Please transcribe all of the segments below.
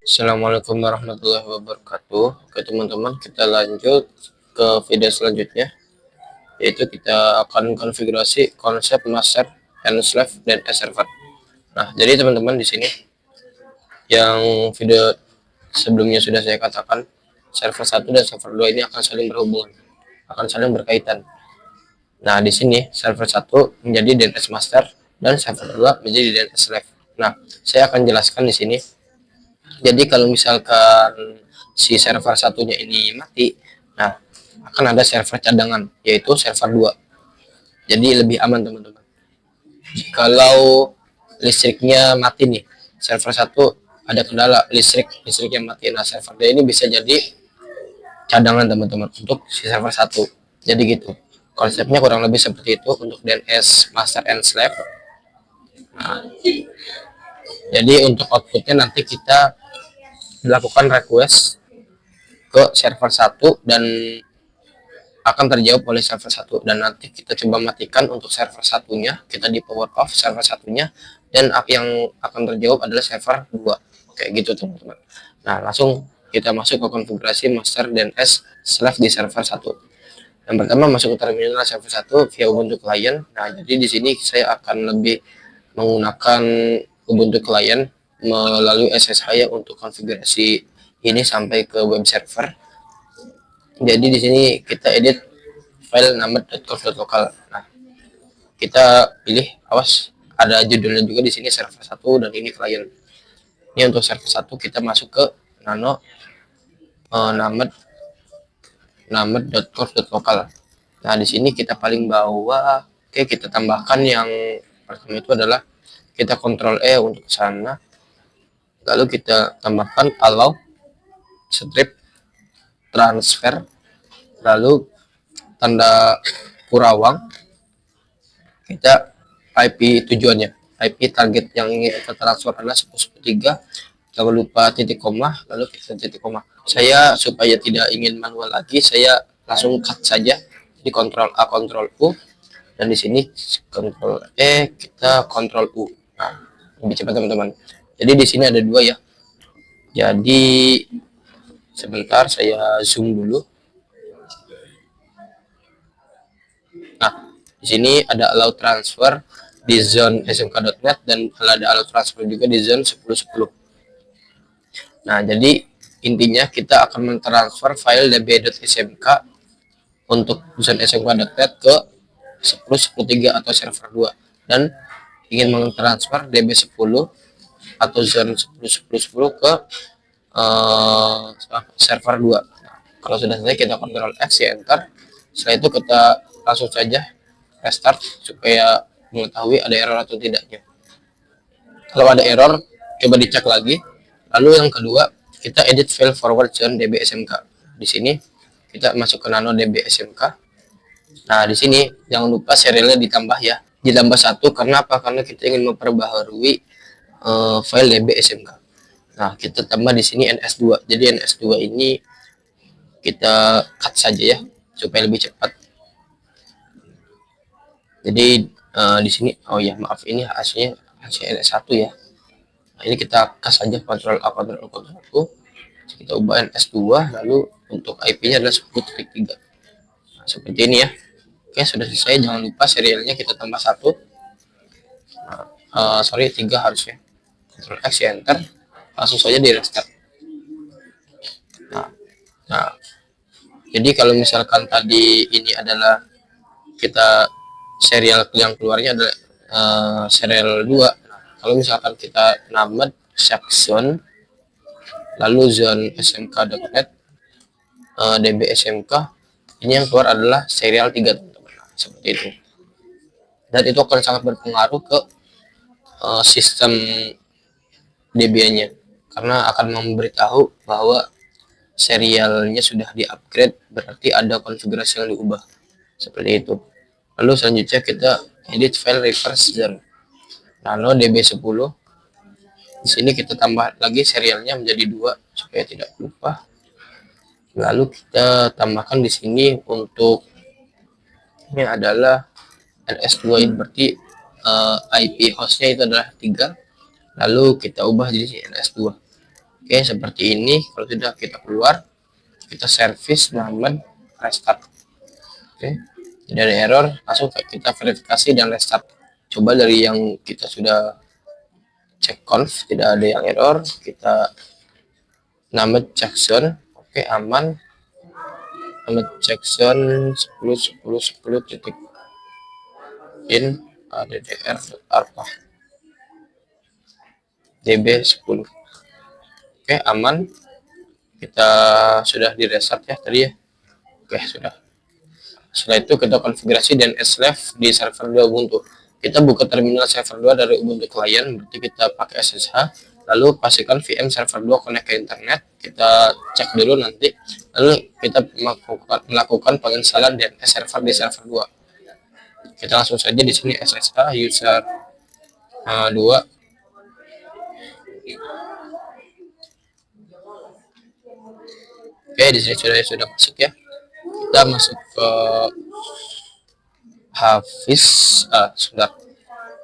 Assalamualaikum warahmatullahi wabarakatuh. Oke teman-teman, kita lanjut ke video selanjutnya, yaitu kita akan konfigurasi konsep master and slave dan server. Nah, jadi teman-teman di sini yang video sebelumnya sudah saya katakan, server 1 dan server 2 ini akan saling berhubungan, akan saling berkaitan. Nah, di sini server 1 menjadi DNS master dan server 2 menjadi DNS slave. Nah, saya akan jelaskan di sini. Jadi kalau misalkan si server satunya ini mati, nah akan ada server cadangan, yaitu server 2. Jadi lebih aman teman-teman. Kalau listriknya mati nih, server 1 ada kendala listriknya mati, nah server 2 ini bisa jadi cadangan teman-teman untuk si server 1. Jadi gitu. Konsepnya kurang lebih seperti itu untuk DNS master and slave. Nah, jadi untuk outputnya nanti kita melakukan request ke server 1 dan akan terjawab oleh server 1, dan nanti kita coba matikan untuk server satunya, kita di power off server satunya, dan yang akan terjawab adalah server 2. Oke gitu teman-teman. Nah, langsung kita masuk ke konfigurasi master DNS slave di server 1. Yang pertama, masuk ke terminal server 1 via Ubuntu client. Nah, jadi di sini saya akan lebih menggunakan Ubuntu client melalui SSH ya untuk konfigurasi ini sampai ke web server. Jadi di sini kita edit file named.conf.local. Nah, kita pilih, awas ada judulnya juga di sini server 1 dan ini klien. Ini untuk server 1 kita masuk ke nano named.conf.local. Nah, di sini kita paling bawah, oke, kita tambahkan yang pertama itu adalah kita Ctrl E untuk ke sana. Lalu kita tambahkan allow strip transfer, lalu tanda kurawang, kita IP tujuannya, IP target yang ingin kita transfer adalah 113, jangan lupa titik koma, lalu kita titik koma. Saya supaya tidak ingin manual lagi, saya langsung cut saja di Ctrl A Ctrl U, dan di sini Ctrl E, kita Ctrl U. Nah, lebih cepat teman-teman. Jadi di sini ada dua ya. Jadi sebentar saya zoom dulu. Nah, di sini ada allow transfer di zone smk.net dan ada allow transfer juga di zone 1010. Nah, jadi intinya kita akan mentransfer file db.smk untuk zone smk.net ke 10.10.3 atau server 2, dan ingin mentransfer db10 atau zone 10.10.10 ke server 2. Nah, kalau sudah selesai kita Ctrl X ya, enter. Setelah itu kita langsung saja restart supaya mengetahui ada error atau tidaknya. Kalau ada error, coba dicek lagi. Lalu yang kedua, kita edit file forward zone db.smk. Di sini kita masuk ke nano db.smk. Nah, di sini jangan lupa serialnya ditambah ya. Ditambah 1 karena apa? Karena kita ingin memperbaharui file db.smk. Nah, kita tambah di sini ns2. Jadi ns2 ini kita cut saja ya supaya lebih cepat. Jadi di sini, oh ya maaf, ini hasilnya ns1 ya. Nah, ini kita kas saja Ctrl A Ctrl U Ctrl U. Kita ubah ns2, lalu untuk IP-nya adalah 10.3. Nah, seperti ini ya. Oke, sudah selesai. Jangan lupa serialnya kita tambah 1. Nah, sorry 3 harusnya. Ctrl X ya, enter. Langsung saja di restart. Nah, jadi kalau misalkan tadi ini adalah kita serial yang keluarnya adalah serial 2. Nah, kalau misalkan kita named section lalu zone smk.net db smk, ini yang keluar adalah serial 3 teman-teman. Nah, seperti itu. Dan itu akan sangat berpengaruh ke sistem DB-nya karena akan memberitahu bahwa serialnya sudah di-upgrade, berarti ada konfigurasi yang diubah. Seperti itu. Lalu selanjutnya kita edit file reverse zone. Nano db10. Di sini kita tambah lagi serialnya menjadi 2 supaya tidak lupa. Lalu kita tambahkan di sini untuk ini adalah ns2, ini berarti IP hostnya itu adalah 3. Lalu kita ubah jadi ns2. Oke, seperti ini. Kalau sudah kita keluar, kita service namun restart. Oke, tidak ada error, langsung kita verifikasi dan restart. Coba dari yang kita sudah cek conf, tidak ada yang error, kita nama checkzone. Oke, aman. Nama checkzone 10 titik in addr arpa db10. Oke, aman. Kita sudah di restart ya tadi ya. Oke, sudah. Setelah itu kita konfigurasi dan slave di server 2 Ubuntu. Kita buka terminal server 2 dari Ubuntu client, berarti kita pakai SSH, lalu pastikan VM server 2 connect ke internet. Kita cek dulu nanti, lalu kita melakukan penginstalan DNS server di server 2. Kita langsung saja di sini SSH user 2. Oke, di sini sudah masuk ya. Kita masuk ke Hafiz. Sudah.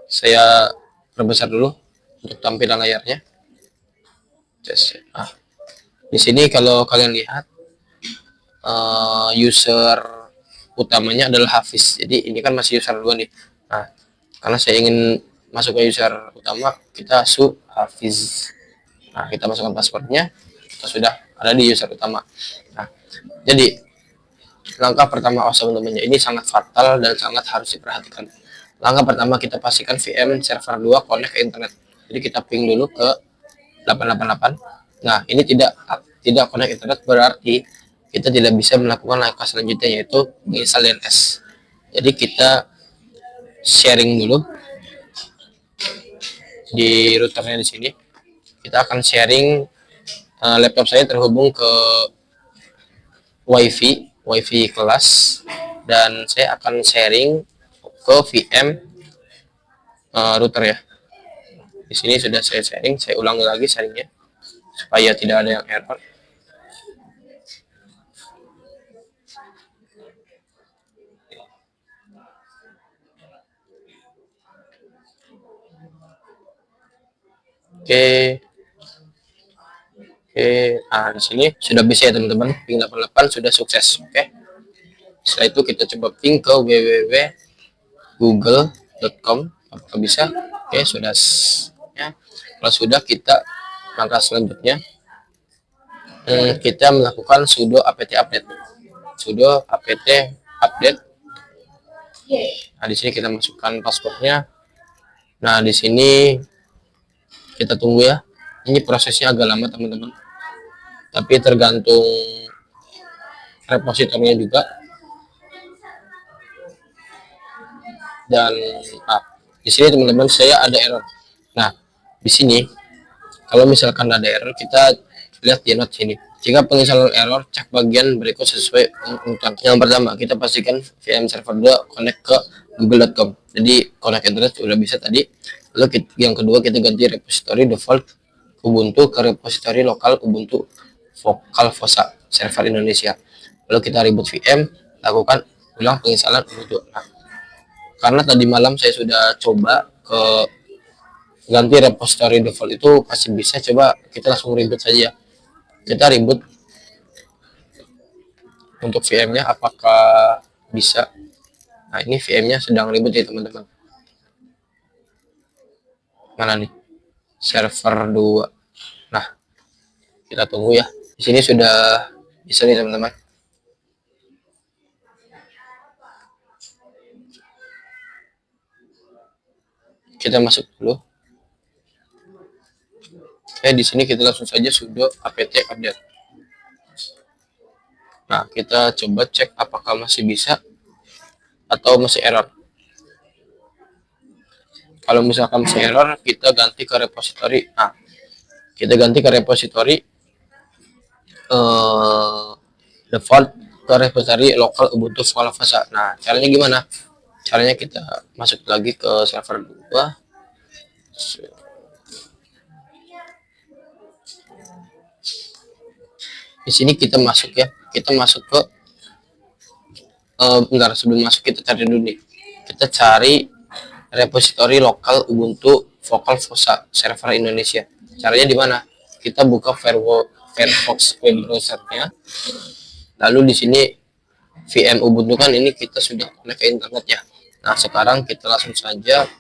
Saya perbesar dulu untuk tampilan layarnya. Di sini kalau kalian lihat user utamanya adalah Hafiz. Jadi ini kan masih user 2 nih. Nah, karena saya ingin masuk ke user utama, kita Hafiz. Nah, kita masukkan passwordnya. Kita sudah ada di user utama. Nah, jadi langkah pertama teman-teman, ini sangat fatal dan sangat harus diperhatikan. Langkah pertama, kita pastikan VM server 2 connect ke internet. Jadi kita ping dulu ke 888. Nah, ini tidak connect internet, berarti kita tidak bisa melakukan langkah selanjutnya, yaitu menginstal DNS. Jadi kita sharing dulu di routernya di sini. Kita akan sharing laptop saya terhubung ke wifi kelas, dan saya akan sharing ke VM router ya. Di sini sudah saya sharing, saya ulangi lagi sharingnya supaya tidak ada yang error. Oke. Di sini sudah bisa ya teman-teman, ping 88 sudah sukses. Oke. Setelah itu kita coba ping ke www.google.com, apakah bisa? Oke, sudah ya. Kalau sudah, kita langkah selanjutnya kita melakukan sudo apt update. Sudo apt update. Nah, di sini kita masukkan passwordnya. Nah, di sini kita tunggu ya. Ini prosesnya agak lama teman-teman, tapi tergantung repositorinya juga. Dan di sini teman-teman, saya ada error. Nah, di sini kalau misalkan ada error, kita lihat di note sini. Jika penginstalan error, cek bagian berikut sesuai urutan. Yang pertama, kita pastikan VM server 2 connect ke google.com. Jadi connect internet sudah bisa tadi. Lalu yang kedua, kita ganti repository default Ubuntu ke repository lokal Ubuntu Vocal Fossa server Indonesia. Lalu kita reboot VM, lakukan ulang penginstalan Ubuntu. Nah, karena tadi malam saya sudah coba ke ganti repository default, itu pasti bisa. Coba kita langsung reboot saja. Kita reboot untuk VM-nya, apakah bisa? Nah, ini VM-nya sedang reboot ya teman-teman. Mana nih? Server 2. Nah, kita tunggu ya. Di sini sudah bisa nih teman-teman. Kita masuk dulu. Di sini kita langsung saja sudo apt update. Nah, kita coba cek apakah masih bisa atau masih error. Kalau misalkan masih error, kita ganti ke repository. Nah, kita ganti ke repository default ke repository lokal Ubuntu Vocal Fossa. Nah, caranya gimana? Caranya kita masuk lagi ke server 2. Di sini kita masuk ya. Kita masuk ke bentar, sebelum masuk kita cari dulu nih. Kita cari repository lokal Ubuntu Vocal Fossa server Indonesia. Caranya di mana? kita buka Firefox web browsernya. Lalu di sini VM Ubuntu kan ini kita sudah connect ke internet ya. Nah, sekarang kita langsung saja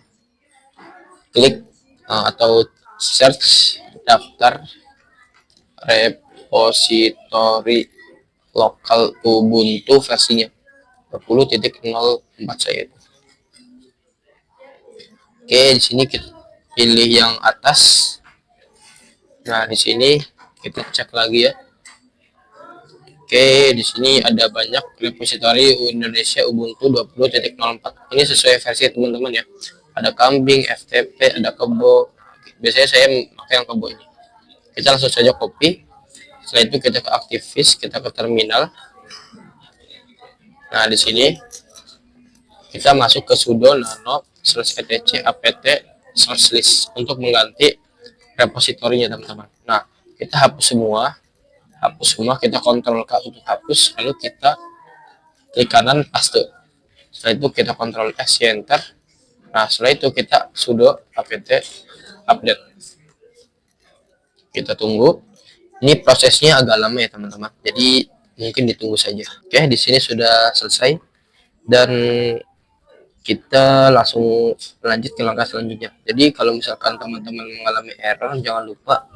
klik atau search daftar repositori lokal Ubuntu versinya 20.04 saya itu. Oke, di sini kita pilih yang atas. Nah, di sini kita cek lagi ya. Oke, di sini ada banyak repositori Indonesia Ubuntu 20.04. Ini sesuai versi teman-teman ya. Ada kambing, FTP, ada kebo. Biasanya saya pakai yang kebo ini. Kita langsung saja copy. Setelah itu kita ke aktivis, kita ke terminal. Nah, di sini kita masuk ke sudo nano /etc apt/list untuk mengganti repositorinya teman-teman. Nah, kita hapus semua, kita kontrol K untuk hapus, lalu kita klik kanan paste. Setelah itu kita kontrol S, enter. Nah, setelah itu kita sudo apt update. Kita tunggu. Ini prosesnya agak lama ya teman-teman, jadi mungkin ditunggu saja. Oke, di sini sudah selesai dan kita langsung lanjut ke langkah selanjutnya. Jadi kalau misalkan teman-teman mengalami error, jangan lupa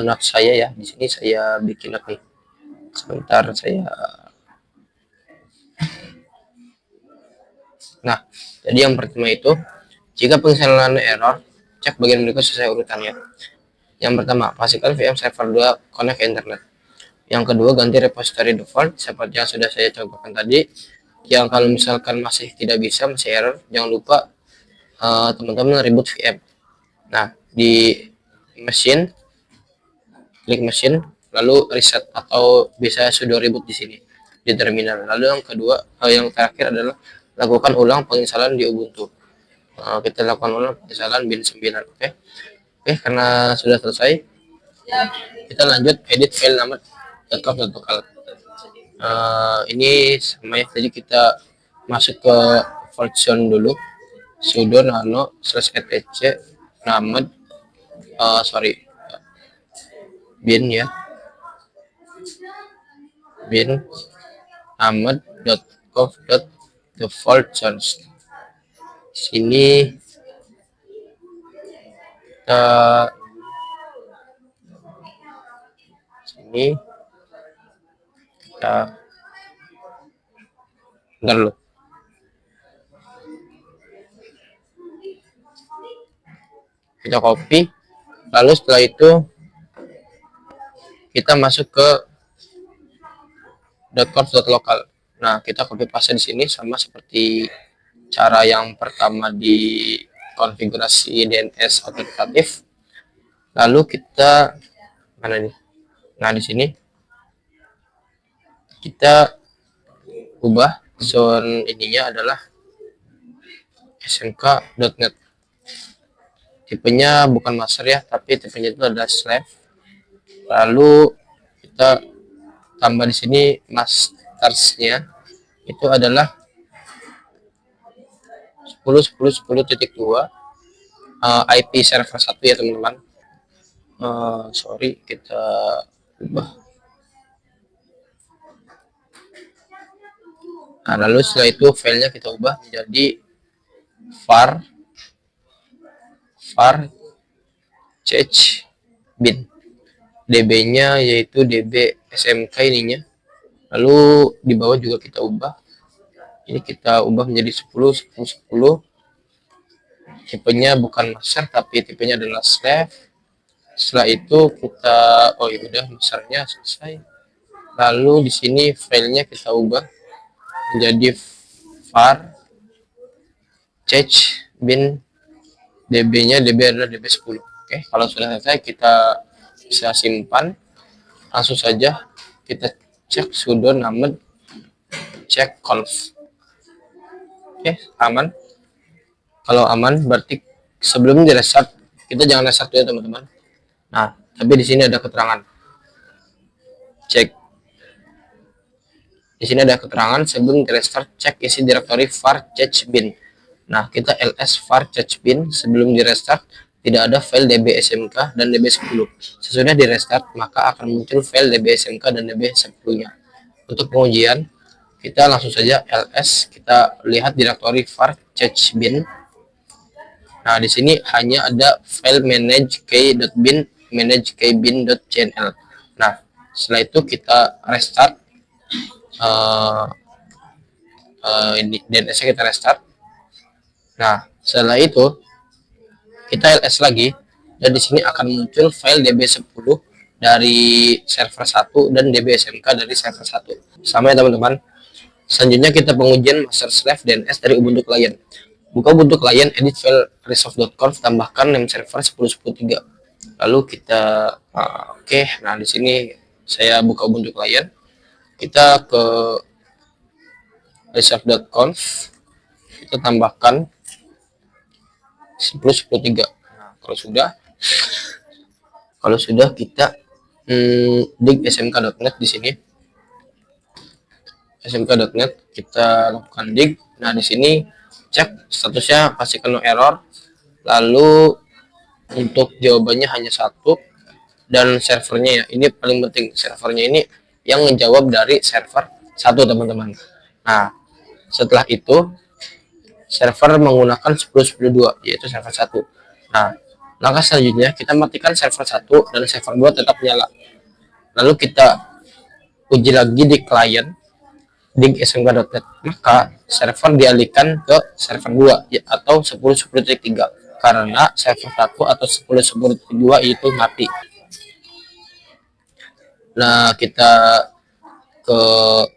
note saya ya. Di sini saya bikin note nih. Sebentar saya. Nah, jadi yang pertama itu, jika pengesalan error, cek bagian berikut sesuai urutannya. Yang pertama, pastikan VM server 2 connect ke internet. Yang kedua, ganti repository default seperti yang sudah saya contohkan tadi. Yang kalau misalkan masih tidak bisa, masih error, jangan lupa teman-teman reboot VM. Nah, di mesin, klik mesin, lalu reset atau bisa sudo reboot di sini di terminal. Lalu yang kedua, yang terakhir adalah lakukan ulang penginstalan di Ubuntu. Kita lakukan ulang penginstalan bin 9. Oke, karena sudah selesai, kita lanjut edit file nama .conf.local. Ini sama ya, jadi kita masuk ke version dulu, sudo nano /etc nama bin ya, bin amed.conf.default change. Sini kita bentar dulu. Kita copy, lalu setelah itu kita masuk ke .conf.local. Nah, kita copy paste di sini sama seperti cara yang pertama di konfigurasi DNS otoritatif. Lalu kita mana nih? Nah, di sini kita ubah zone ininya adalah smk.net. Tipenya bukan master ya, tapi tipenya itu adalah slave. Lalu kita tambah di sini mastersnya itu adalah 10.10.10.2 IP server 1 ya teman-teman. Sorry, kita ubah. Nah, lalu setelah itu filenya kita ubah menjadi var bin. DB-nya yaitu DB SMK ininya. Lalu di bawah juga kita ubah. Ini kita ubah menjadi 10.10.10. Tipenya bukan master tapi tipenya adalah slave. Setelah itu kita udah masternya selesai. Lalu di sini filenya kita ubah menjadi var bin. DB-nya adalah DB10. Oke, kalau sudah selesai kita bisa simpan. Langsung saja kita cek sudo nano check conf. Oke, aman. Kalau aman berarti sebelum di restart, kita jangan restart ya teman-teman. Nah, tapi di sini ada keterangan. Cek. Di sini ada keterangan sebelum di restart cek isi direktori var bin. Nah, kita ls var bin sebelum di restart tidak ada file dbsmk dan db10. Sesudah di restart, maka akan muncul file dbsmk dan db10-nya. Untuk pengujian, kita langsung saja ls, kita lihat directory var chbin. Nah, di sini hanya ada file manage.k.bin, manage.k.bin.cnl. Nah, setelah itu kita restart, ini DNS-nya kita restart. Nah, setelah itu kita ls lagi, dan di sini akan muncul file db10 dari server 1 dan dbsmk dari server 1. Sama ya teman-teman. Selanjutnya kita pengujian master slave DNS dari Ubuntu client. Buka Ubuntu client, edit file resolve.conf, tambahkan name server 10.10.3. Lalu kita oke. Nah, di sini saya buka Ubuntu client. Kita ke resolve.conf, kita tambahkan 10.10.3. Nah, kalau sudah kita dig smk.net di sini. smk.net kita lakukan dig. Nah, di sini cek statusnya, pastikan no error. Lalu untuk jawabannya hanya satu, dan servernya ya, ini paling penting, servernya ini yang menjawab dari server 1 teman-teman. Nah, setelah itu server menggunakan 10.10.2 yaitu server 1. Nah, langkah selanjutnya kita matikan server 1 dan server 2 tetap nyala. Lalu kita uji lagi di client dig smk.net, maka server dialihkan ke server 2 atau 10.10.3 karena server 1 atau 10.10.2 itu mati. Nah, kita ke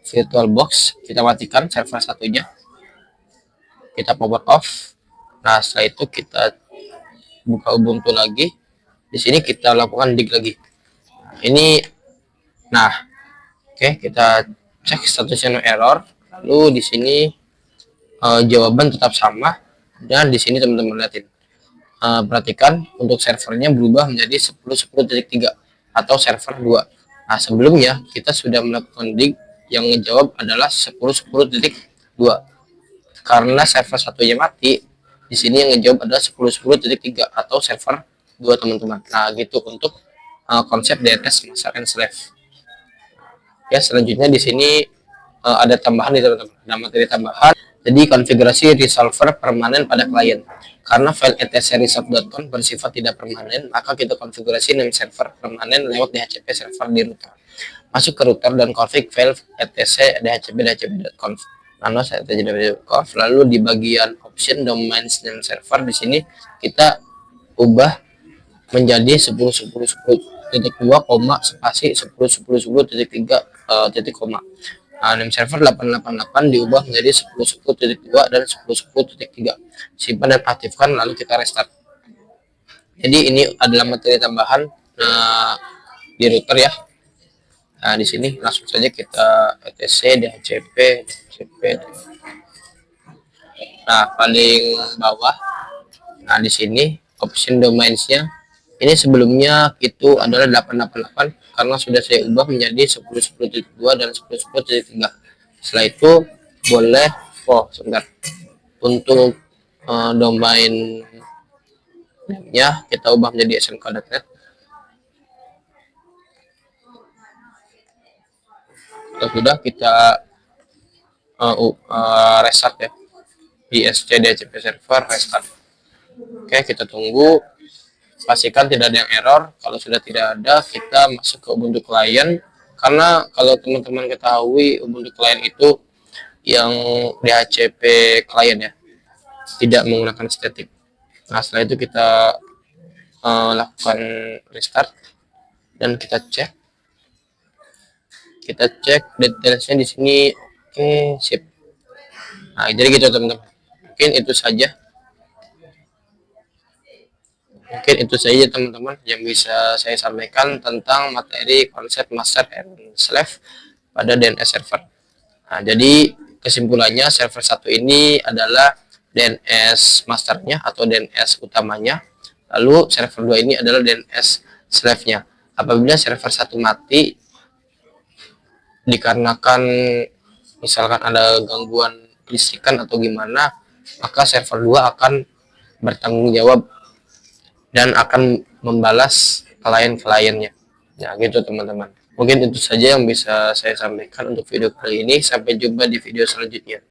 VirtualBox, kita matikan server satunya, kita power off. Nah, setelah itu kita buka Ubuntu lagi. Di sini kita lakukan dig lagi. Ini, nah, oke, kita cek statusnya no error. Lalu di sini jawaban tetap sama, dan di sini teman-teman lihatin, perhatikan untuk servernya berubah menjadi 10.10.3 atau server 2. Nah, sebelumnya kita sudah melakukan dig yang menjawab adalah 10.10.2. Karena server satunya mati, di sini yang menjawab adalah 10.10.3 atau server 2 teman-teman. Nah, gitu untuk konsep DNS master and slave. Ya, selanjutnya di sini ada tambahan nih teman-teman, ada materi tambahan. Jadi konfigurasi resolver permanen pada klien. Karena file etc.resolve.conf bersifat tidak permanen, maka kita konfigurasi name server permanen lewat DHCP server di router. Masuk ke router dan config file etc dhcp.conf. Lalu di bagian option domains dan server di sini kita ubah menjadi 10.10.10.2, spasi 10.10.10.3 titik koma. Nah, name server 888 diubah menjadi 10.10.2 dan 10.10.3. Simpan dan aktifkan, lalu kita restart. Jadi ini adalah materi tambahan di router ya. Nah, di sini langsung saja kita etc dhcp. Nah, paling bawah. Nah, di sini option domainsnya ini sebelumnya itu adalah 888 karena sudah saya ubah menjadi 10.10.2 dan 10.10.3. Setelah itu boleh sebentar, untuk domain nya kita ubah menjadi smk.net. Kalau sudah kita restart ya, isc dhcp server restart. Oke, kita tunggu, pastikan tidak ada yang error. Kalau sudah tidak ada, kita masuk ke Ubuntu client. Karena kalau teman-teman ketahui, Ubuntu client itu yang DHCP client ya, tidak menggunakan static. Nah, setelah itu kita lakukan restart dan kita cek detailsnya di sini. Oke, sip. Nah, jadi gitu teman-teman, mungkin itu saja teman-teman yang bisa saya sampaikan tentang materi konsep master and slave pada DNS server. Nah, jadi kesimpulannya, server 1 ini adalah DNS masternya atau DNS utamanya, lalu server 2 ini adalah DNS slave-nya. Apabila server 1 mati dikarenakan misalkan ada gangguan listrikan atau gimana, maka server 2 akan bertanggung jawab dan akan membalas klien-kliennya. Nah, gitu teman-teman. Mungkin itu saja yang bisa saya sampaikan untuk video kali ini. Sampai jumpa di video selanjutnya.